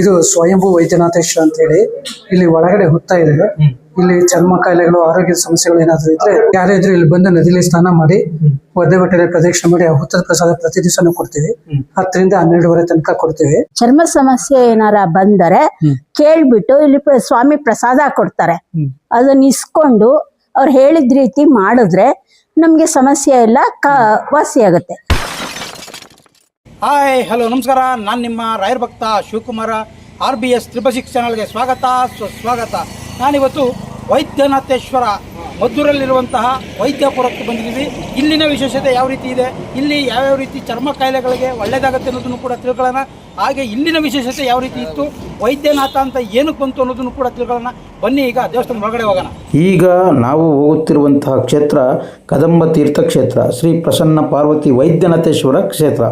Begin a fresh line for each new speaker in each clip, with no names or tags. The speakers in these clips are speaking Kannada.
ಇದು ಸ್ವಯಂಭೂ ವೈದ್ಯನಾಥೇಶ್ವರ ಅಂತ ಹೇಳಿ ಇಲ್ಲಿ ಒಳಗಡೆ ಹುತ್ತಾ ಇದೆ. ಇಲ್ಲಿ ಚರ್ಮ ಕಾಯಿಲೆಗಳು, ಆರೋಗ್ಯದ ಸಮಸ್ಯೆಗಳು ಏನಾದ್ರು ಇದ್ರೆ ಯಾರೇ ಇದ್ರು ಇಲ್ಲಿ ಬಂದು ನದಿಲಿ ಸ್ನಾನ ಮಾಡಿ ಒದ್ದೆ ಬಟ್ಟೆ ಪ್ರದಕ್ಷಿಣೆ ಮಾಡಿ ಆ ಹುತ್ತದ ಪ್ರಸಾದ ಪ್ರತಿ ದಿವಸನೂ ಕೊಡ್ತೀವಿ. 10 ರಿಂದ 12 ತನಕ ಕೊಡ್ತೀವಿ.
ಚರ್ಮ ಸಮಸ್ಯೆ ಏನಾರ ಬಂದರೆ ಕೇಳ್ಬಿಟ್ಟು ಇಲ್ಲಿ ಸ್ವಾಮಿ ಪ್ರಸಾದ ಕೊಡ್ತಾರೆ. ಅದನ್ನ ಇಸ್ಕೊಂಡು ಅವ್ರು ಹೇಳಿದ ರೀತಿ ಮಾಡಿದ್ರೆ ನಮ್ಗೆ ಸಮಸ್ಯೆ ಎಲ್ಲ ವಾಸಿ ಆಗುತ್ತೆ.
ಹಾಯ್, ಹಲೋ, ನಮಸ್ಕಾರ. ನಾನು ನಿಮ್ಮ ರಾಯರ್ ಭಕ್ತ ಶಿವಕುಮಾರ. RBS 666 ಚಾನಲ್ಗೆ ಸ್ವಾಗತ, ಸುಸ್ವಾಗತ. ನಾನಿವತ್ತು ವೈದ್ಯನಾಥೇಶ್ವರ ಮದ್ದೂರಲ್ಲಿರುವಂತಹ ವೈದ್ಯಪುರಕ್ಕೆ ಬಂದಿದ್ದೀವಿ. ಇಲ್ಲಿನ ವಿಶೇಷತೆ ಯಾವ ರೀತಿ ಇದೆ, ಇಲ್ಲಿ ಯಾವ್ಯಾವ ರೀತಿ ಚರ್ಮ ಕಾಯಿಲೆಗಳಿಗೆ ಒಳ್ಳೆಯದಾಗುತ್ತೆ ಅನ್ನೋದನ್ನು ಕೂಡ ತಿಳ್ಕೊಳ್ಳೋಣ. ಹಾಗೆ ಇಲ್ಲಿನ ವಿಶೇಷತೆ ಯಾವ ರೀತಿ ಇತ್ತು, ವೈದ್ಯನಾಥ ಅಂತ ಏನಕ್ಕೆ ಬಂತು ಅನ್ನೋದನ್ನು ಕೂಡ ತಿಳ್ಕೊಳ್ಳೋಣ. ಬನ್ನಿ, ಈಗ ದೇವಸ್ಥಾನದ ಒಳಗಡೆ ಹೋಗೋಣ.
ಈಗ ನಾವು ಹೋಗುತ್ತಿರುವಂತಹ ಕ್ಷೇತ್ರ ಕದಂಬ ತೀರ್ಥಕ್ಷೇತ್ರ, ಶ್ರೀ ಪ್ರಸನ್ನ ಪಾರ್ವತಿ ವೈದ್ಯನಾಥೇಶ್ವರ ಕ್ಷೇತ್ರ.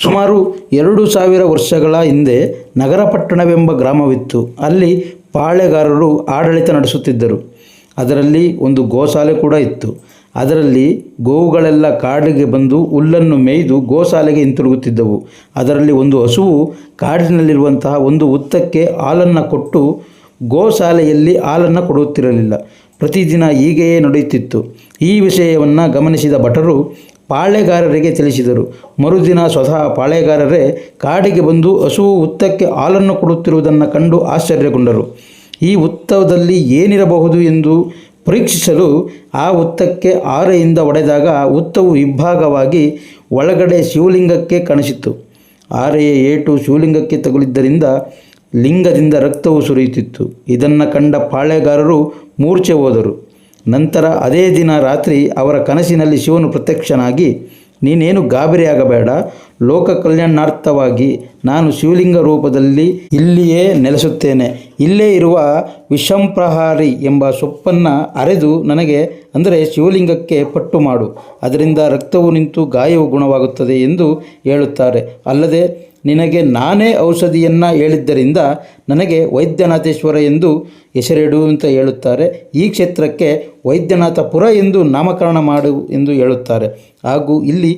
ಸುಮಾರು 2000 ವರ್ಷಗಳ ಹಿಂದೆ ನಗರ ಪಟ್ಟಣವೆಂಬ ಗ್ರಾಮವಿತ್ತು. ಅಲ್ಲಿ ಪಾಳೆಗಾರರು ಆಡಳಿತ ನಡೆಸುತ್ತಿದ್ದರು. ಅದರಲ್ಲಿ ಒಂದು ಗೋಶಾಲೆ ಕೂಡ ಇತ್ತು. ಅದರಲ್ಲಿ ಗೋವುಗಳೆಲ್ಲ ಕಾಡಿಗೆ ಬಂದು ಹುಲ್ಲನ್ನು ಮೇಯ್ದು ಗೋಶಾಲೆಗೆ ಹಿಂತಿರುಗುತ್ತಿದ್ದವು. ಅದರಲ್ಲಿ ಒಂದು ಹಸುವು ಕಾಡಿನಲ್ಲಿರುವಂತಹ ಒಂದು ಹುತ್ತಕ್ಕೆ ಹಾಲನ್ನು ಕೊಟ್ಟು ಗೋಶಾಲೆಯಲ್ಲಿ ಹಾಲನ್ನು ಕೊಡುತ್ತಿರಲಿಲ್ಲ. ಪ್ರತಿದಿನ ಹೀಗೆಯೇ ನಡೆಯುತ್ತಿತ್ತು. ಈ ವಿಷಯವನ್ನು ಗಮನಿಸಿದ ಭಟರು ಪಾಳೆಗಾರರಿಗೆ ತಿಳಿಸಿದರು. ಮರುದಿನ ಸ್ವತಃ ಪಾಳೆಗಾರರೇ ಕಾಡಿಗೆ ಬಂದು ಹಸುವು ಹುತ್ತಕ್ಕೆ ಹಾಲನ್ನು ಕೊಡುತ್ತಿರುವುದನ್ನು ಕಂಡು ಆಶ್ಚರ್ಯಗೊಂಡರು. ಈ ಹುತ್ತದಲ್ಲಿ ಏನಿರಬಹುದು ಎಂದು ಪರೀಕ್ಷಿಸಲು ಆ ಹುತ್ತಕ್ಕೆ ಆರೆಯಿಂದ ಹೊಡೆದಾಗ ಹುತ್ತವು ಇಬ್ಬಾಗವಾಗಿ ಒಳಗಡೆ ಶಿವಲಿಂಗಕ್ಕೆ ಕಾಣಿಸಿತು. ಆರೆಯ ಏಟು ಶಿವಲಿಂಗಕ್ಕೆ ತಗುಲಿದ್ದರಿಂದ ಲಿಂಗದಿಂದ ರಕ್ತವು ಸುರಿಯುತ್ತಿತ್ತು. ಇದನ್ನು ಕಂಡ ಪಾಳೆಗಾರರು ಮೂರ್ಛೆ ಹೋದರು. ನಂತರ ಅದೇ ದಿನ ರಾತ್ರಿ ಅವರ ಕನಸಿನಲ್ಲಿ ಶಿವನು ಪ್ರತ್ಯಕ್ಷನಾಗಿ, ನೀನೇನು ಗಾಬರಿಯಾಗಬೇಡ, ಲೋಕ ಕಲ್ಯಾಣಾರ್ಥವಾಗಿ ನಾನು ಶಿವಲಿಂಗ ರೂಪದಲ್ಲಿ ಇಲ್ಲಿಯೇ ನೆಲೆಸುತ್ತೇನೆ. ಇಲ್ಲೇ ಇರುವ ವಿಷಂಪ್ರಹಾರಿ ಎಂಬ ಸೊಪ್ಪನ್ನು ಅರೆದು ನನಗೆ, ಅಂದರೆ ಶಿವಲಿಂಗಕ್ಕೆ ಪಟ್ಟು ಮಾಡು, ಅದರಿಂದ ರಕ್ತವು ನಿಂತು ಗಾಯವು ಗುಣವಾಗುತ್ತದೆ ಎಂದು ಹೇಳುತ್ತಾರೆ. ಅಲ್ಲದೆ ನಿನಗೆ ನಾನೇ ಔಷಧಿಯನ್ನು ಹೇಳಿದ್ದರಿಂದ ನನಗೆ ವೈದ್ಯನಾಥೇಶ್ವರ ಎಂದು ಹೆಸರಿಡು ಅಂತ ಹೇಳುತ್ತಾರೆ. ಈ ಕ್ಷೇತ್ರಕ್ಕೆ ವೈದ್ಯನಾಥಪುರ ಎಂದು ನಾಮಕರಣ ಮಾಡು ಎಂದು ಹೇಳುತ್ತಾರೆ. ಹಾಗೂ ಇಲ್ಲಿ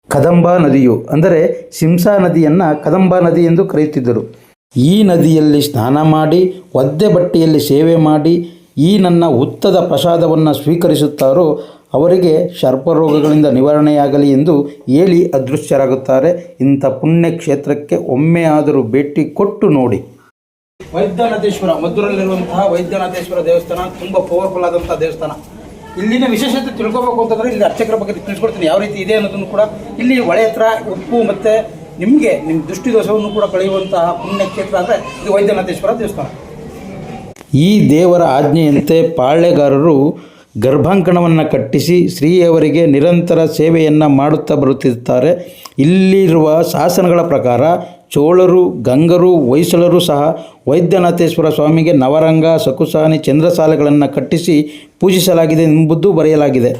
ಕದಂಬಾ ನದಿಯು, ಅಂದರೆ ಶಿಂಸಾ ನದಿಯನ್ನು ಕದಂಬಾ ನದಿ ಎಂದು ಕರೆಯುತ್ತಿದ್ದರು. ಈ ನದಿಯಲ್ಲಿ ಸ್ನಾನ ಮಾಡಿ ಒದ್ದೆ ಬಟ್ಟೆಯಲ್ಲಿ ಸೇವೆ ಮಾಡಿ ಈ ನನ್ನ ಹುತ್ತದ ಪ್ರಸಾದವನ್ನು ಸ್ವೀಕರಿಸುತ್ತಾರೋ ಅವರಿಗೆ ಸರ್ಪರೋಗಗಳಿಂದ ನಿವಾರಣೆಯಾಗಲಿ ಎಂದು ಹೇಳಿ ಅದೃಶ್ಯರಾಗುತ್ತಾರೆ. ಇಂಥ ಪುಣ್ಯ ಕ್ಷೇತ್ರಕ್ಕೆ ಒಮ್ಮೆ ಆದರೂ ಭೇಟಿ ಕೊಟ್ಟು ನೋಡಿ.
ವೈದ್ಯನಾಥೇಶ್ವರ ಮದ್ದೂರಲ್ಲಿರುವಂತಹ ವೈದ್ಯನಾಥೇಶ್ವರ ದೇವಸ್ಥಾನ ತುಂಬ ಪವರ್ಫುಲ್ ಆದಂತಹ ದೇವಸ್ಥಾನ. ಇಲ್ಲಿನ ವಿಶೇಷತೆ ತಿಳ್ಕೋಬೇಕು ಅಂತಂದರೆ ಇಲ್ಲಿ ಅರ್ಚಕರ ಬಗ್ಗೆ ತಿಳಿಸ್ಕೊಡ್ತೀನಿ ಯಾವ ರೀತಿ ಇದೆ ಅನ್ನೋದನ್ನು ಕೂಡ. ಇಲ್ಲಿ ಹೊಳೆ ಹತ್ರ ಉಪ್ಪು ಮತ್ತು ನಿಮ್ಮ ದೃಷ್ಟಿ ದೋಷವನ್ನು ಕೂಡ ಕಳೆಯುವಂತಹ ಪುಣ್ಯ ಕ್ಷೇತ್ರ ಅಂದರೆ ಇದು ವೈದ್ಯನಾಥೇಶ್ವರ ದೇವಸ್ಥಾನ.
ಈ ದೇವರ ಆಜ್ಞೆಯಂತೆ ಪಾಳೆಗಾರರು ಗರ್ಭಾಂಕಣವನ್ನು ಕಟ್ಟಿಸಿ ಶ್ರೀಯವರಿಗೆ ನಿರಂತರ ಸೇವೆಯನ್ನು ಮಾಡುತ್ತಾ ಬರುತ್ತಿರುತ್ತಾರೆ. ಇಲ್ಲಿರುವ ಶಾಸನಗಳ ಪ್ರಕಾರ ಚೋಳರು, ಗಂಗರು, ಹೊಯ್ಸಳರು ಸಹ ವೈದ್ಯನಾಥೇಶ್ವರ ಸ್ವಾಮಿಗೆ ನವರಂಗ, ಸಕುಸಾನಿ, ಚಂದ್ರಸಾಲೆಗಳನ್ನು ಕಟ್ಟಿಸಿ ಪೂಜಿಸಲಾಗಿದೆ ಎಂಬುದು ಬರೆಯಲಾಗಿದೆ.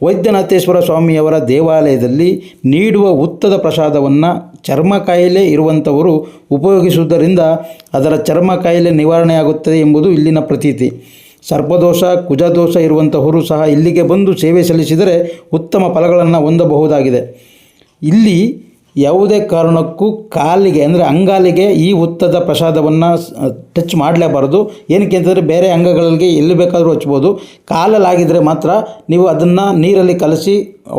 ವೈದ್ಯನಾಥೇಶ್ವರ ಸ್ವಾಮಿಯವರ ದೇವಾಲಯದಲ್ಲಿ ನೀಡುವ ಹುತ್ತದ ಪ್ರಸಾದವನ್ನು ಚರ್ಮ ಕಾಯಿಲೆ ಇರುವಂಥವರು ಉಪಯೋಗಿಸುವುದರಿಂದ ಅದರ ಚರ್ಮ ಕಾಯಿಲೆ ನಿವಾರಣೆಯಾಗುತ್ತದೆ ಎಂಬುದು ಇಲ್ಲಿನ ಪ್ರತೀತಿ. ಸರ್ಪದೋಷ, ಕುಜದೋಷ ಇರುವಂತಹವರು ಸಹ ಇಲ್ಲಿಗೆ ಬಂದು ಸೇವೆ ಸಲ್ಲಿಸಿದರೆ ಉತ್ತಮ ಫಲಗಳನ್ನು ಹೊಂದಬಹುದಾಗಿದೆ. ಇಲ್ಲಿ ಯಾವುದೇ ಕಾರಣಕ್ಕೂ ಕಾಲಿಗೆ, ಅಂದರೆ ಅಂಗಾಲಿಗೆ ಈ ಹುತ್ತದ ಪ್ರಸಾದವನ್ನು ಟಚ್ ಮಾಡಲೇಬಾರದು. ಏನಕ್ಕೆ ಅಂತಂದರೆ ಬೇರೆ ಅಂಗಗಳಿಗೆ ಎಲ್ಲಿ ಬೇಕಾದರೂ ಹಚ್ಬೋದು. ಕಾಲಲ್ಲಾಗಿದ್ದರೆ ಮಾತ್ರ ನೀವು ಅದನ್ನು ನೀರಲ್ಲಿ ಕಲಸಿ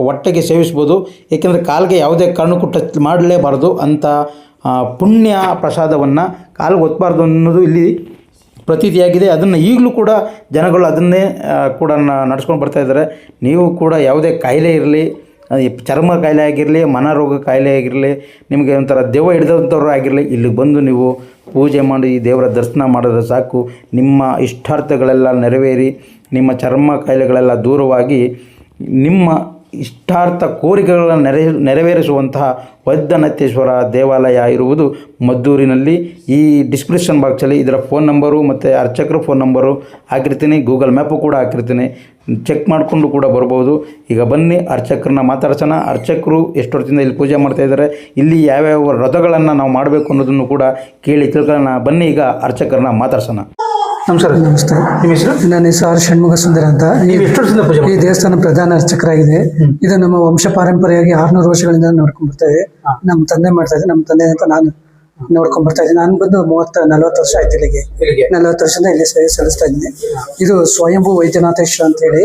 ಹೊಟ್ಟೆಗೆ ಸೇವಿಸ್ಬೋದು. ಏಕೆಂದರೆ ಕಾಲಿಗೆ ಯಾವುದೇ ಕಾರಣಕ್ಕೂ ಟಚ್ ಮಾಡಲೇಬಾರದು. ಅಂಥ ಪುಣ್ಯ ಪ್ರಸಾದವನ್ನು ಕಾಲಿಗೆ ಒತ್ತಬಾರ್ದು ಅನ್ನೋದು ಇಲ್ಲಿ ಪ್ರತೀತಿಯಾಗಿದೆ. ಅದನ್ನು ಈಗಲೂ ಕೂಡ ಜನಗಳು ಅದನ್ನೇ ಕೂಡ ನಡೆಸ್ಕೊಂಡು ಬರ್ತಾಯಿದ್ದಾರೆ. ನೀವು ಕೂಡ ಯಾವುದೇ ಕಾಯಿಲೆ ಇರಲಿ, ಚರ್ಮ ಕಾಯಿಲೆ ಆಗಿರಲಿ, ಮನರೋಗ ಕಾಯಿಲೆ ಆಗಿರಲಿ, ನಿಮಗೆ ಒಂಥರ ದೆವ್ವ ಹಿಡಿದಂಥವ್ರು ಆಗಿರಲಿ, ಇಲ್ಲಿಗೆ ಬಂದು ನೀವು ಪೂಜೆ ಮಾಡಿ ದೇವರ ದರ್ಶನ ಮಾಡಿದ್ರೆ ಸಾಕು. ನಿಮ್ಮ ಇಷ್ಟಾರ್ಥಗಳೆಲ್ಲ ನೆರವೇರಿ ನಿಮ್ಮ ಚರ್ಮ ಕಾಯಿಲೆಗಳೆಲ್ಲ ದೂರವಾಗಿ ನಿಮ್ಮ ಇಷ್ಟಾರ್ಥ ಕೋರಿಕೆಗಳನ್ನು ನೆರವೇರಿಸುವಂತಹ ವೈದ್ಯನಾಥೇಶ್ವರ ದೇವಾಲಯ ಇರುವುದು ಮದ್ದೂರಿನಲ್ಲಿ. ಈ ಡಿಸ್ಕ್ರಿಪ್ಷನ್ ಬಾಕ್ಸಲ್ಲಿ ಇದರ ಫೋನ್ ನಂಬರು ಮತ್ತು ಅರ್ಚಕರ ಫೋನ್ ನಂಬರು ಹಾಕಿರ್ತೀನಿ, ಗೂಗಲ್ ಮ್ಯಾಪು ಕೂಡ ಹಾಕಿರ್ತೀನಿ, ಚೆಕ್ ಮಾಡಿಕೊಂಡು ಕೂಡ ಬರ್ಬೋದು. ಈಗ ಬನ್ನಿ ಅರ್ಚಕರನ್ನ ಮಾತಾಡ್ಸೋಣ. ಅರ್ಚಕರು ಎಷ್ಟು ವರ್ಷದಿಂದ ಇಲ್ಲಿ ಪೂಜೆ ಮಾಡ್ತಾಯಿದ್ದಾರೆ, ಇಲ್ಲಿ ಯಾವ್ಯಾವ ವ್ರತಗಳನ್ನು ನಾವು ಮಾಡಬೇಕು ಅನ್ನೋದನ್ನು ಕೂಡ ಕೇಳಿ ತಿಳ್ಕೊಳ್ಳೋಣ. ಬನ್ನಿ ಈಗ ಅರ್ಚಕರನ್ನ ಮಾತಾಡ್ಸೋಣ.
ನಮಸ್ಕಾರ.
ನಮಸ್ತೆ.
ನಿಮ್ಮ ಹೆಸರು?
ನನ್ನ ಹೆಸರು ಆರ್ ಷಣ್ಮುಗ ಸುಂದರ ಅಂತ.
ನೀವು ಎಷ್ಟು ವರ್ಷದಿಂದ ಪೂಜೆ
ಈ ದೇವಸ್ಥಾನ ಪ್ರಧಾನ ಅರ್ಚಕರಾಗಿದೆ. ಇದು ನಮ್ಮ ವಂಶ ಪಾರಂಪರೆಯಾಗಿ 600 ವರ್ಷಗಳಿಂದ ನೋಡ್ಕೊಂಡು ಬರ್ತಾ ಇದೆ. ನಮ್ಮ ತಂದೆ ಮಾಡ್ತಾ ಇದ್ದೆ, ನಮ್ಮ ತಂದೆ ಅಂತ ನಾನು ನೋಡ್ಕೊಂಡ್ ಬರ್ತಾ ಇದ್ದೀನಿ. ನಾನು ಬಂದು 40 ವರ್ಷ ಆಯ್ತು ಇಲ್ಲಿಗೆ. 40 ವರ್ಷದಿಂದ ಇಲ್ಲಿ ಸೇವೆ ಸಲ್ಲಿಸ್ತಾ ಇದ್ದೀನಿ. ಇದು ಸ್ವಯಂಭೂ ವೈದ್ಯನಾಥೇಶ್ವರ ಅಂತ ಹೇಳಿ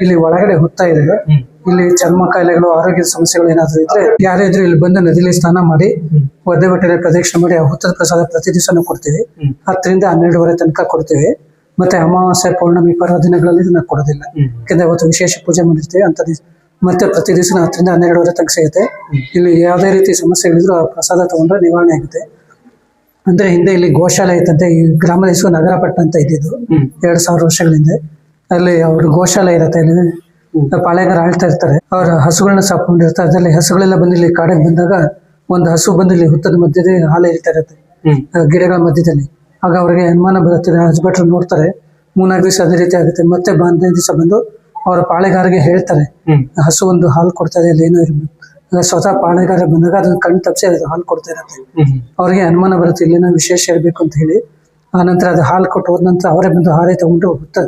ಇಲ್ಲಿ ಒಳಗಡೆ ಹುತ್ತ ಇದೆ. ಇಲ್ಲಿ ಚರ್ಮ ಕಾಯಿಲೆಗಳು, ಆರೋಗ್ಯದ ಸಮಸ್ಯೆಗಳು ಏನಾದ್ರು ಇದ್ರೆ ಯಾರೇ ಇದ್ರು ಇಲ್ಲಿ ಬಂದು ನದಿಲಿ ಸ್ನಾನ ಮಾಡಿ ಒದ್ದೆ ಬಟ್ಟೆ ಪ್ರದಕ್ಷಿಣೆ ಮಾಡಿ ಆ ಹುತ್ತದ ಪ್ರಸಾದ ಪ್ರತಿ ದಿವಸನೂ ಕೊಡ್ತೀವಿ. 10 ರಿಂದ 12 ತನಕ ಕೊಡ್ತೀವಿ. ಮತ್ತೆ ಅಮಾವಾಸ್ಯೆ, ಪೌರ್ಣಮಿ, ಪರ್ವದಿನಗಳಲ್ಲಿ ಇದನ್ನ ಕೊಡೋದಿಲ್ಲ. ಯಾಕಂದ್ರೆ ಅವತ್ತು ವಿಶೇಷ ಪೂಜೆ ಮಾಡಿರ್ತೀವಿ ಅಂತ ಮತ್ತೆ ಪ್ರತಿ ದಿವಸ 10 ರಿಂದ 12 ತನಕ ಸಿಗುತ್ತೆ. ಇಲ್ಲಿ ಯಾವುದೇ ರೀತಿ ಸಮಸ್ಯೆಗಳಿದ್ರು ಆ ಪ್ರಸಾದ ತಗೊಂಡ್ರೆ ನಿವಾರಣೆ ಆಗುತ್ತೆ. ಅಂದ್ರೆ ಹಿಂದೆ ಇಲ್ಲಿ ಗೋಶಾಲೆ ಇತ್ತಂತೆ. ಈ ಗ್ರಾಮದ ಹೆಸರು ನಗರಪಟ್ಟಣ ಅಂತ ಇದ್ದಿದ್ದು 2000 ವರ್ಷಗಳ ಹಿಂದೆ. ಅಲ್ಲಿ ಅವ್ರ ಗೋಶಾಲೆ ಇರುತ್ತೆ. ಅಲ್ಲಿ ಪಾಳೆಗಾರ ಆಳ್ತಾ ಇರ್ತಾರೆ. ಅವ್ರ ಹಸುಗಳನ್ನ ಸಾಕೊಂಡಿರ್ತಾರೆ. ಅದರಲ್ಲಿ ಹಸುಗಳೆಲ್ಲ ಬಂದು ಇಲ್ಲಿ ಕಾಡಿಗೆ ಬಂದಾಗ ಒಂದು ಹಸು ಬಂದು ಇಲ್ಲಿ ಹುತ್ತದ ಮಧ್ಯದಲ್ಲಿ ಹಾಲು ಇರ್ತಾ ಇರುತ್ತೆ, ಗಿಡಗಳ ಮಧ್ಯದಲ್ಲಿ. ಆಗ ಅವ್ರಿಗೆ ಅನುಮಾನ ಬರುತ್ತೆ. ರಾಜಭಟ್ರು ನೋಡ್ತಾರೆ. 3-4 ದಿವಸ ಅದೇ ರೀತಿ ಆಗುತ್ತೆ. ಮತ್ತೆ 15 ದಿವಸ ಬಂದು ಅವರ ಪಾಳೆಗಾರರಿಗೆ ಹೇಳ್ತಾರೆ, ಹಸು ಒಂದು ಹಾಲು ಕೊಡ್ತಾ ಇದೆ, ಅಲ್ಲಿ ಏನೋ ಇರ್ಬೇಕು. ಸ್ವತಃ ಪಾಳೆಗಾರ ಬಂದಾಗ ಅದನ್ನ ಕಣ್ಣು ತಪ್ಪಿಸಿ ಅದು ಹಾಲು ಕೊಡ್ತಾ ಇರುತ್ತೆ. ಅವ್ರಿಗೆ ಅನುಮಾನ ಬರುತ್ತೆ, ಇಲ್ಲೇನೋ ವಿಶೇಷ ಇರಬೇಕು ಅಂತ ಹೇಳಿ. ಆ ನಂತರ ಅದು ಹಾಲು ಕೊಟ್ಟು ಹೋದ ನಂತರ ಅವರೇ ಬಂದು ಹಾರೆ ತಗೊಂಡು ಹುತ್ತ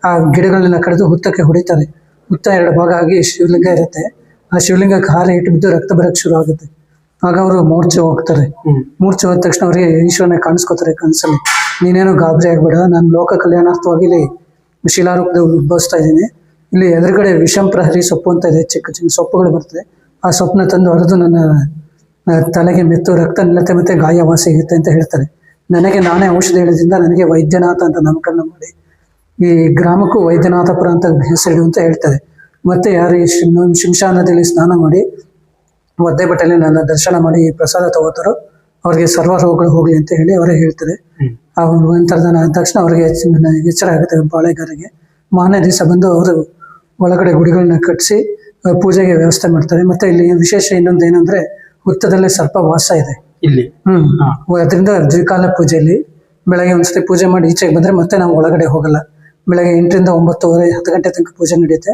ಆ ಗಿಡಗಳನ್ನೆಲ್ಲ ಕಡಿದು ಹುತ್ತಕ್ಕೆ ಹೊಡಿತಾರೆ. ಹುತ್ತ 2 ಭಾಗ ಆಗಿ ಶಿವಲಿಂಗ ಇರುತ್ತೆ. ಆ ಶಿವಲಿಂಗಕ್ಕೆ ಹಾರೆ ಇಟ್ಟು ಬಿದ್ದು ರಕ್ತ ಬರಕ್ಕೆ ಶುರು ಆಗುತ್ತೆ. ಆಗ ಅವರು ಮೂರ್ಛೆ ಹೋಗ್ತಾರೆ. ಮೂರ್ಛೆ ಹೋದ ತಕ್ಷಣ ಅವರಿಗೆ ಈಶ್ವರನ ಕಾಣಿಸ್ಕೋತಾರೆ ಕನಸಲ್ಲಿ. ನೀನೇನು ಗಾಬರಿ ಆಗ್ಬೇಡ, ನಾನು ಲೋಕ ಕಲ್ಯಾಣಾರ್ಥವಾಗಿ ಇಲ್ಲಿ ಶಿಲಾರೂಪದಲ್ಲಿ ಉದ್ಭವಿಸ್ತಾ ಇದ್ದೀನಿ. ಇಲ್ಲಿ ಎದುರುಗಡೆ ವಿಷಂ ಪ್ರಹರಿ ಸೊಪ್ಪು ಅಂತ ಇದೆ, ಚಿಕ್ಕ ಚಿಕ್ಕ ಸೊಪ್ಪುಗಳು ಬರ್ತದೆ. ಆ ಸೊಪ್ಪನ್ನ ತಂದು ಹೊಡೆದು ನನ್ನ ತಲೆಗೆ ಮೆತ್ತು ರಕ್ತ ನಿಲ್ಲತ್ತೆ, ಮತ್ತೆ ಗಾಯ ವಾಸಿ ಆಗುತ್ತೆ ಅಂತ ಹೇಳ್ತಾರೆ. ನನಗೆ ನಾನೇ ಔಷಧಿ ಹೇಳೋದ್ರಿಂದ ನನಗೆ ವೈದ್ಯನಾಥ ಅಂತ ನಾಮಕರಣ ಮಾಡಿ ಈ ಗ್ರಾಮಕ್ಕೂ ವೈದ್ಯನಾಥಪುರ ಅಂತ ಹೆಸರಿಡು ಅಂತ ಹೇಳ್ತಾರೆ. ಮತ್ತೆ ಯಾರು ಈ ಶಿಂಶಾನದಲ್ಲಿ ಸ್ನಾನ ಮಾಡಿ ಒದ್ದೆ ಬಟ್ಟೆಯಲ್ಲಿ ನನ್ನ ದರ್ಶನ ಮಾಡಿ ಈ ಪ್ರಸಾದ ತಗೋತಾರೋ ಅವ್ರಿಗೆ ಸರ್ವ ರೋಗಗಳು ಹೋಗ್ಲಿ ಅಂತ ಹೇಳಿ ಅವರೇ ಹೇಳ್ತಾರೆ. ಆ ನಂತರದ ತಕ್ಷಣ ಅವ್ರಿಗೆ ಎಚ್ಚರ ಆಗುತ್ತೆ. ಬಾಳೆಗಾರಿಗೆ ಮಾರನೇ ದಿವಸ ಬಂದು ಅವರು ಒಳಗಡೆ ಗುಡಿಗಳನ್ನ ಕಟ್ಟಿಸಿ ಪೂಜೆಗೆ ವ್ಯವಸ್ಥೆ ಮಾಡ್ತಾರೆ. ಮತ್ತೆ ಇಲ್ಲಿ ವಿಶೇಷ ಇನ್ನೊಂದು ಏನಂದ್ರೆ ಹುತ್ತದಲ್ಲೇ ಸರ್ಪ ವಾಸ ಇದೆ ಇಲ್ಲಿ. ಅದರಿಂದ ದ್ವಿಕಾಲ ಪೂಜೆಯಲ್ಲಿ ಬೆಳಗ್ಗೆ ಒಂದ್ಸತಿ ಪೂಜೆ ಮಾಡಿ ಈಚೆಗೆ ಬಂದ್ರೆ ಮತ್ತೆ ನಾವು ಒಳಗಡೆ ಹೋಗಲ್ಲ. ಬೆಳಗ್ಗೆ 8 ರಿಂದ 9:30, 10 ಗಂಟೆ ತನಕ ಪೂಜೆ ನಡೆಯುತ್ತೆ.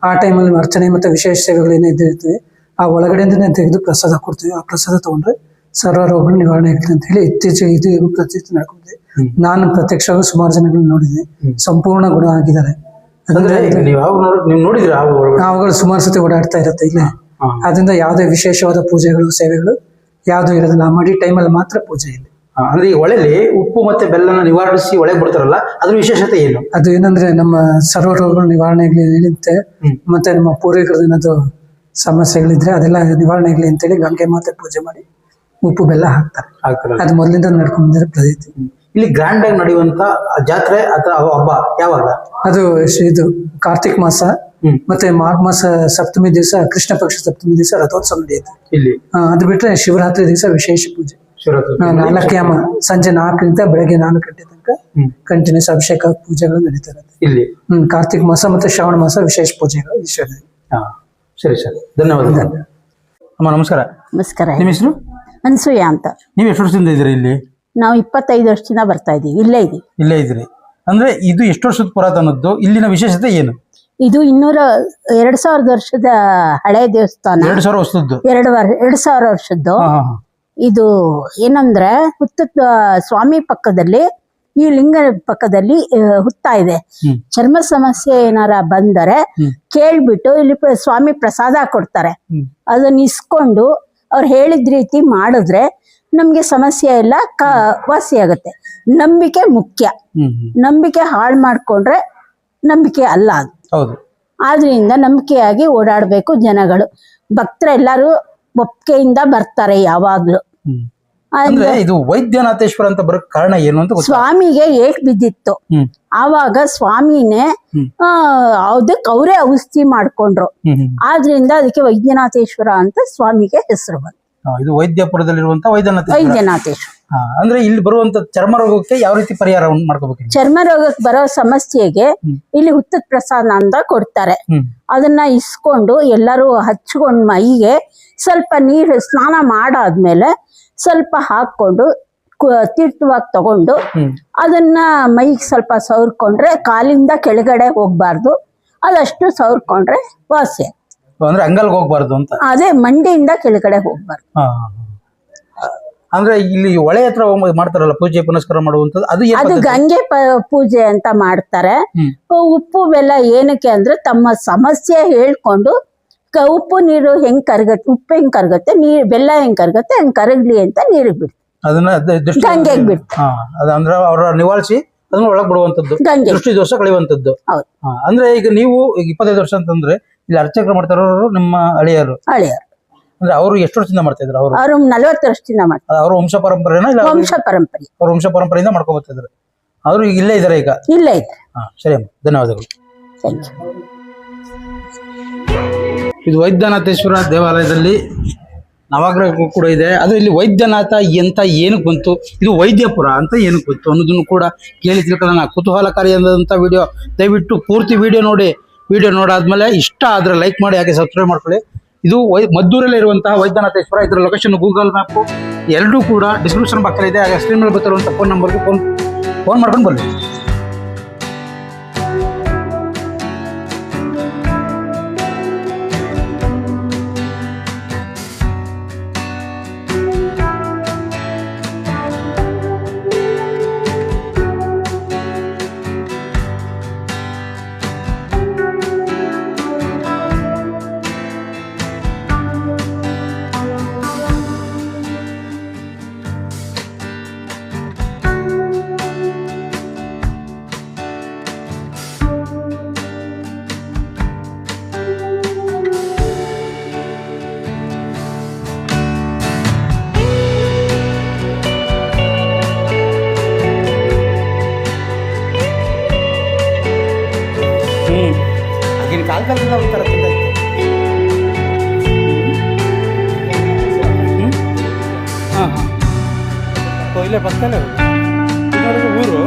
ಆ ಟೈಮಲ್ಲಿ ಅರ್ಚನೆ ಮತ್ತೆ ವಿಶೇಷ ಸೇವೆಗಳೇನೇ ಇದ್ದಿರ್ತವೆ. ಆ ಒಳಗಡೆಯಿಂದನೇ ತೆಗೆದು ಪ್ರಸಾದ ಕೊಡ್ತೀವಿ. ಆ ಪ್ರಸಾದ ತಗೊಂಡ್ರೆ ಸರ್ವ ರೋಗಗಳು ನಿವಾರಣೆ ಆಗುತ್ತೆ ಅಂತ ಹೇಳಿ ಇತ್ತೀಚೆಗೆ ಇದು ಪ್ರತೀತಿ ನಡ್ಕೊಂಡಿದೆ. ನಾನು ಪ್ರತ್ಯಕ್ಷವಾಗಿ ಸುಮಾರು ಜನಗಳನ್ನ ನೋಡಿದ್ದೀನಿ, ಸಂಪೂರ್ಣ ಗುಣ ಆಗಿದ್ದಾರೆ. ಅವುಗಳು ಸುಮಾರು ಸತಿ ಓಡಾಡ್ತಾ ಇರುತ್ತೆ ಇಲ್ಲೇ. ಅದರಿಂದ ಯಾವುದೇ ವಿಶೇಷವಾದ ಪೂಜೆಗಳು, ಸೇವೆಗಳು ಯಾವ್ದು ಇರೋದಿಲ್ಲ. ಆ ಮಡಿ ಟೈಮಲ್ಲಿ ಮಾತ್ರ ಪೂಜೆ ಇಲ್ಲಿ.
ಅಂದ್ರೆ ಈ ಹೊಳೆಲಿ ಉಪ್ಪು ಮತ್ತೆ ಬೆಲ್ಲನ ನಿವಾರಿಸಿ ಒಳಗೆ ಬಿಡ್ತಾರಲ್ಲ, ಅದ್ರ ವಿಶೇಷತೆ ಏನು?
ಅದು ಏನಂದ್ರೆ ನಮ್ಮ ಸರ್ವ ರೋಗಗಳು ನಿವಾರಣೆಗೆ ನಿಲ್ಲುತ್ತೆ. ಮತ್ತೆ ನಮ್ಮ ಪೂರ್ವಿಕರದ್ದು ಏನಾದ್ರು ಸಮಸ್ಯೆಗಳಿದ್ರೆ ಅದೆಲ್ಲ ನಿವಾರಣೆಗ್ಲಿ ಅಂತೇಳಿ ಗಂಗೆ ಮಾತೆ ಪೂಜೆ ಮಾಡಿ ಉಪ್ಪು ಬೆಲ್ಲ ಹಾಕ್ತಾರೆ. ಅದು ಮೊದಲಿಂದ ನಡ್ಕೊಂಡಿರೋ ಪ್ರತೀತಿ.
ಇಲ್ಲಿ ಗ್ರ್ಯಾಂಡ್ ಆಗಿ ನಡೆಯುವಂತ ಜಾತ್ರೆ ಅಥವಾ ಹಬ್ಬ ಯಾವಾಗ?
ಅದು ಇದು ಕಾರ್ತಿಕ್ ಮಾಸ ಮತ್ತೆ ಮಾಘ ಮಾಸ ಸಪ್ತಮಿ ದಿವಸ, ಕೃಷ್ಣ ಪಕ್ಷ ಸಪ್ತಮಿ ದಿವಸ ರಥೋತ್ಸವ ನಡೆಯುತ್ತೆ ಇಲ್ಲಿ. ಅದು ಬಿಟ್ರೆ ಶಿವರಾತ್ರಿ ದಿವಸ ವಿಶೇಷ ಪೂಜೆ. 4 ಯಾಮ ಸಂಜೆ 4 ರಿಂದ ಬೆಳಗ್ಗೆ 4 ಗಂಟೆ ತನಕ ಕಂಟಿನ್ಯೂಸ್ ಅಭಿಷೇಕ ಪೂಜೆಗಳು ನಡೀತಾ ಇರುತ್ತೆ ಇಲ್ಲಿ. ಕಾರ್ತಿಕ್ ಮಾಸ ಮತ್ತೆ ಶ್ರಾವಣ ಮಾಸ ವಿಶೇಷ ಪೂಜೆಗಳು ಈಶ್ವರ.
ಸರಿ ಸರ್, ಧನ್ಯವಾದ ಅಮ್ಮ. ನಮಸ್ಕಾರ.
ನಮಸ್ಕಾರ.
ನಿಮ್ಮ ಹೆಸರು?
ಅನ್ಸೂಯ ಅಂತ.
ನೀವು ಎಷ್ಟು ವರ್ಷದಿಂದ ಇದ್ದೀರಿ ಇಲ್ಲಿ?
ನಾವು 25 ವರ್ಷದಿಂದ ಬರ್ತಾ ಇದೀವಿ. ಇಲ್ಲೇ ಇದ್ರಿ. ಅಂದ್ರೆ ಇದು ಎಷ್ಟು ವರ್ಷದ ಪುರಾತನದ್ದು? ಇಲ್ಲಿನ ವಿಶೇಷತೆ ಏನು? ಇದು 2000 ವರ್ಷದ ಹಳೆ ದೇವಸ್ಥಾನ.
2000 ವರ್ಷದ್ದು?
2000 ವರ್ಷದ್ದು. ಇದು ಏನಂದ್ರೆ ಹುತ್ತದ ಸ್ವಾಮಿ ಪಕ್ಕದಲ್ಲಿ, ಈ ಲಿಂಗ ಪಕ್ಕದಲ್ಲಿ ಹುತ್ತ ಇದೆ. ಚರ್ಮ ಸಮಸ್ಯೆ ಏನಾರ ಬಂದರೆ ಕೇಳ್ಬಿಟ್ಟು ಇಲ್ಲಿ ಸ್ವಾಮಿ ಪ್ರಸಾದ ಕೊಡ್ತಾರೆ. ಅದನ್ನ ಇಸ್ಕೊಂಡು ಅವ್ರು ಹೇಳಿದ ರೀತಿ ಮಾಡಿದ್ರೆ ನಮ್ಗೆ ಸಮಸ್ಯೆ ಎಲ್ಲ ವಾಸಿ ಆಗುತ್ತೆ. ನಂಬಿಕೆ ಮುಖ್ಯ. ನಂಬಿಕೆ ಹಾಳು ಮಾಡ್ಕೊಂಡ್ರೆ ನಂಬಿಕೆ ಅಲ್ಲ ಅದು. ಆದ್ರಿಂದ ನಂಬಿಕೆಯಾಗಿ ಓಡಾಡ್ಬೇಕು ಜನಗಳು. ಭಕ್ತರೆಲ್ಲರೂ ಒಪ್ಪಿಗೆಯಿಂದ ಬರ್ತಾರೆ ಯಾವಾಗ್ಲೂ.
ಅಂದ್ರೆ ಇದು ವೈದ್ಯನಾಥೇಶ್ವರ ಅಂತ ಬರೋಕ್ ಕಾರಣ ಏನು ಅಂತ?
ಸ್ವಾಮಿಗೆ ಏಟ್ ಬಿದ್ದಿತ್ತು. ಆವಾಗ ಸ್ವಾಮಿನೇ ಅದಕ್ಕೆ ಅವರೇ ಔಷಧಿ ಮಾಡ್ಕೊಂಡ್ರು. ಆದ್ರಿಂದ ಅದಕ್ಕೆ ವೈದ್ಯನಾಥೇಶ್ವರ ಅಂತ ಸ್ವಾಮಿಗೆ ಹೆಸರು ಬಂತು.
ಇದು ವೈದ್ಯಪುರದಲ್ಲಿರುವಂತ
ವೈದ್ಯನಾಥೇಶ್ವರ.
ಅಂದ್ರೆ ಇಲ್ಲಿ ಬರುವಂತ ಚರ್ಮ ರೋಗಕ್ಕೆ ಯಾವ ರೀತಿ ಪರಿಹಾರ ಮಾಡ್ಕೋಬೇಕು?
ಚರ್ಮ ರೋಗಕ್ಕೆ ಬರೋ ಸಮಸ್ಯೆಗೆ ಇಲ್ಲಿ ಹುತ್ತದ ಪ್ರಸಾದ ಅಂತ ಕೊಡ್ತಾರೆ. ಅದನ್ನ ಇಸ್ಕೊಂಡು ಎಲ್ಲರೂ ಹಚ್ಕೊಂಡು ಮೈಗೆ ಸ್ವಲ್ಪ ನೀರು ಸ್ನಾನ ಮಾಡಾದ್ಮೇಲೆ ಸ್ವಲ್ಪ ಹಾಕೊಂಡು ತೀರ್ಥವಾಗಿ ತಗೊಂಡು ಅದನ್ನ ಮೈಗೆ ಸ್ವಲ್ಪ ಸವರ್ಕೊಂಡ್ರೆ, ಕಾಲಿಂದ ಕೆಳಗಡೆ ಹೋಗ್ಬಾರ್ದು, ಅದಷ್ಟು ಸವರ್ಕೊಂಡ್ರೆ ವಾಸಿ.
ಅಂದ್ರೆ ಅಂಗಲ್ಗೆ ಹೋಗ್ಬಾರ್ದು ಅಂತ?
ಅದೇ ಮಂಡಿಯಿಂದ ಕೆಳಗಡೆ ಹೋಗ್ಬಾರ್ದು.
ಅಂದ್ರೆ ಇಲ್ಲಿ ಹೊಳೆ ಹತ್ರ ಮಾಡ್ತಾರಲ್ಲ ಪೂಜೆ ಪುನಸ್ಕಾರ ಮಾಡುವಂತದ್ದು, ಅದು
ಗಂಗೆ ಪೂಜೆ ಅಂತ ಮಾಡ್ತಾರೆ. ಉಪ್ಪು ಬೆಲ್ಲ ಏನಕ್ಕೆ ಅಂದ್ರೆ ತಮ್ಮ ಸಮಸ್ಯೆ ಹೇಳ್ಕೊಂಡು ಉಪ್ಪು ನೀರು ಹೆಂಗ್ ಕರಗತ್ತೆ, ಉಪ್ಪು ಹೆಂಗ್ ಕರಗತ್ತೆ, ನೀರು ಬೆಲ್ಲ ಹೆಂಗ್ ಕರಗತ್ತೆ ಹಂಗ್ ಕರಗ್ಲಿ ಅಂತ ನೀರಿಗೆ ಬಿಡ್ತಾರೆ.
ಅದನ್ನ ದೃಷ್ಟಿ
ಗಂಗೆಗೆ ಬಿಟ್ಟು
ಅದಂದ್ರೆ ಅವ್ರ ನಿವಾಳಿಸಿ ಅದನ್ನ ಒಳಗ್ ಬಿಡುವಂತದ್ದು,
ಗಂಗೆ
ದೃಷ್ಟಿ ದೋಷ ಕಳೆಯುವಂತದ್ದು.
ಹೌದು.
ಅಂದ್ರೆ ಈಗ ನೀವು ಈಗ 25 ವರ್ಷ ಅಂತಂದ್ರೆ ಇಲ್ಲಿ ಅರ್ಚಕರು ಮಾಡ್ತಾರೋರು ನಿಮ್ಮ ಅಳಿಯರು,
ಹಳೆಯರು.
ಅಂದ್ರೆ ಅವರು ಎಷ್ಟು ವರ್ಷದಿಂದ ಮಾಡ್ತಾ ಇದ್ರು?
ಅವರು 40 ವರ್ಷದಿಂದ ಮಾಡ್ತಾರೆ.
ಅವ್ರ ವಂಶ ಪರಂಪರೆನ ಇಲ್ಲ
ವಂಶ ಪರಂಪರೆ.
ಅವ್ರ ವಂಶ ಪರಂಪರೆಯಿಂದ ಮಾಡ್ಕೊ ಬರ್ತಿದ್ರು. ಅವರು ಈಗ ಇಲ್ಲೇ ಇದಾರೆ ಈಗ?
ಇಲ್ಲೇ ಇದ್ದಾರೆ.
ಸರಿ ಅಮ್ಮ, ಧನ್ಯವಾದಗಳು.
Thank you.
ಇದು ವೈದ್ಯನಾಥೇಶ್ವರ ದೇವಾಲಯದಲ್ಲಿ ನವಗ್ರಹ ಕೂಡ ಇದೆ. ಅದು ಇಲ್ಲಿ ವೈದ್ಯನಾಥ ಅಂತ ಏನಕ್ಕೆ ಬಂತು, ಇದು ವೈದ್ಯಪುರ ಅಂತ ಏನಕ್ಕೆ ಬಂತು ಅನ್ನೋದನ್ನು ಕೂಡ ಕೇಳಿ ತಿಳ್ಕೊಳ್ಳೋಣ. ಕುತೂಹಲಕಾರಿಯಾದಂಥ ವಿಡಿಯೋ, ದಯವಿಟ್ಟು ಪೂರ್ತಿ ವಿಡಿಯೋ ನೋಡಿ. ವಿಡಿಯೋ ನೋಡಾದ್ಮೇಲೆ ಇಷ್ಟ ಆದರೆ ಲೈಕ್ ಮಾಡಿ, ಹಾಗೆ ಸಬ್ಸ್ಕ್ರೈಬ್ ಮಾಡ್ಕೊಳ್ಳಿ. ಇದು ಮದ್ದೂರಲ್ಲಿ ಇರುವಂತಹ ವೈದ್ಯನಾಥೇಶ್ವರ. ಇದರ ಲೊಕೇಶನ್ ಗೂಗಲ್ ಮ್ಯಾಪು ಎರಡೂ ಕೂಡ ಡಿಸ್ಕ್ರಿಪ್ಷನ್ ಬಾಕ್ಸಲ್ಲಿ ಇದೆ. ಹಾಗೆ ಸ್ಕ್ರೀನ್ ಮೇಲೆ ಬರ್ತಿರುವಂಥ ಫೋನ್ ನಂಬರ್ಗೆ ಫೋನ್ ಮಾಡ್ಕೊಂಡು ಬನ್ನಿ. ಆಗಿನ ಕಾಲದಲ್ಲಿ ಒಂಥರ ಇಲ್ಲೇ ಪಕ್ಕದಲ್ಲೇ ಊರು.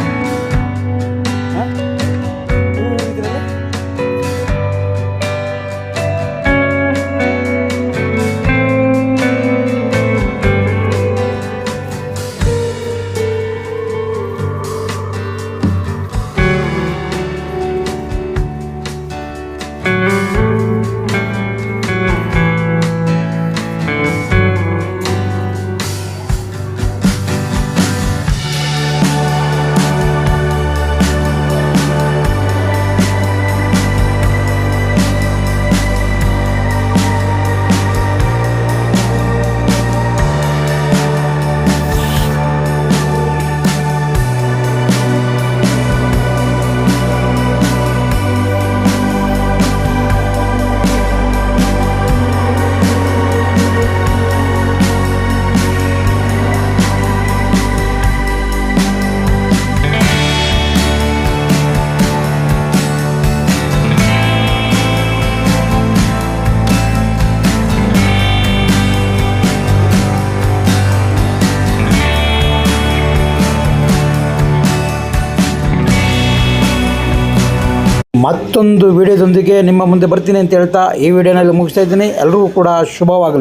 ಮತ್ತೊಂದು ವಿಡಿಯೋದೊಂದಿಗೆ ನಿಮ್ಮ ಮುಂದೆ ಬರ್ತೀನಿ ಅಂತ ಹೇಳ್ತಾ ಈ ವಿಡಿಯೋನಲ್ಲಿ ಮುಗಿಸ್ತಾ ಇದ್ದೀನಿ. ಎಲ್ಲರಿಗೂ ಕೂಡ ಶುಭವಾಗಲಿ.